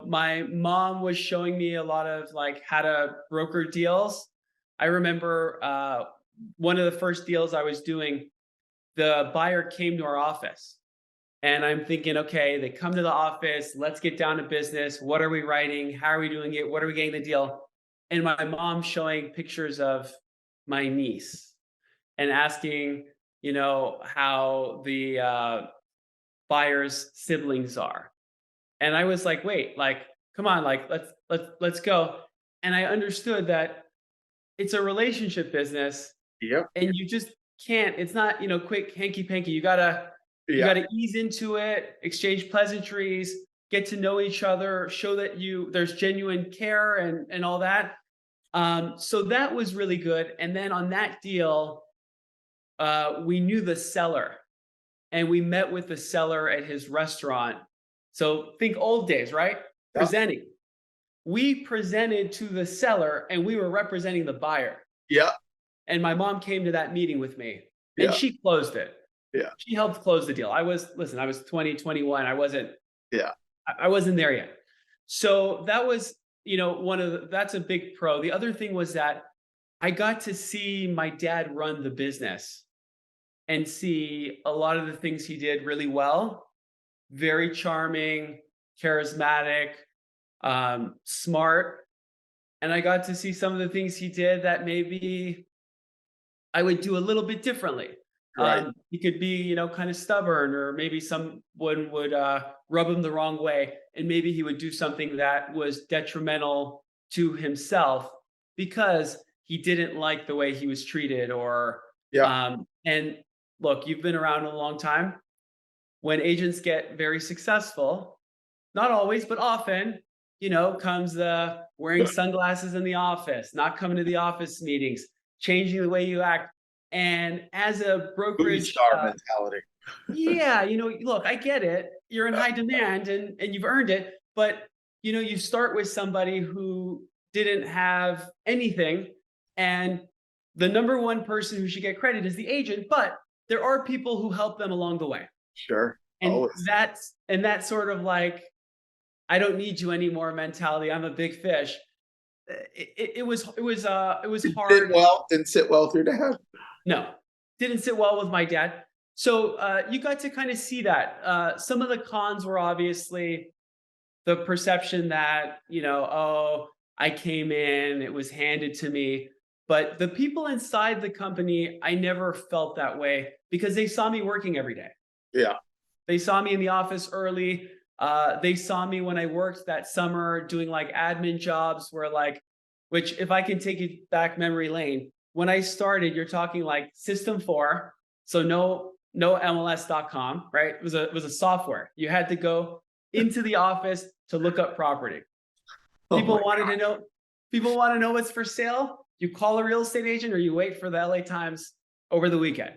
my mom was showing me a lot of like how to broker deals. I remember one of the first deals I was doing, the buyer came to our office. And I'm thinking, okay, they come to the office, let's get down to business. What are we writing? How are we doing it? What are we getting the deal? And my mom showing pictures of my niece and asking, how the buyer's siblings are. And I was like, wait, like, come on, like, let's go. And I understood that it's a relationship business Yep. and you just can't, it's not, quick hanky panky. You gotta Yeah. ease into it, exchange pleasantries, get to know each other, show that there's genuine care and all that. So that was really good. And then on that deal, we knew the seller and we met with the seller at his restaurant. So think old days, right? Yeah. Presenting. We presented to the seller and we were representing the buyer. Yeah. And my mom came to that meeting with me and Yeah. she closed it. Yeah. She helped close the deal. I was 20, 21. Yeah. I wasn't there yet. So that was, that's a big pro. The other thing was that I got to see my dad run the business and see a lot of the things he did really well. Very charming, charismatic, smart. And I got to see some of the things he did that maybe I would do a little bit differently. Right. He could be, kind of stubborn, or maybe someone would rub him the wrong way, and maybe he would do something that was detrimental to himself because he didn't like the way he was treated. Or Yeah. and look, you've been around a long time. When agents get very successful, not always, but often, comes the wearing sunglasses in the office, not coming to the office meetings, changing the way you act. And as a Movie brokerage, star mentality. yeah, look, I get it. You're in Yeah. high demand and you've earned it. But, you start with somebody who didn't have anything. And the number one person who should get credit is the agent. But there are people who help them along the way. Sure. And Always. that's sort of like, I don't need you anymore mentality. I'm a big fish. It was hard. Didn't sit well with your dad. No, didn't sit well with my dad. So you got to kind of see that. Some of the cons were obviously the perception that, oh, I came in, it was handed to me. But the people inside the company, I never felt that way because they saw me working every day. Yeah. They saw me in the office early. They saw me when I worked that summer doing like admin jobs which if I can take you back memory lane, when I started, you're talking like System 4. So no MLS.com, right? It was a software. You had to go into the office to look up property. Oh People my wanted God. to know, people want to know what's for sale. You call a real estate agent or you wait for the LA Times over the weekend.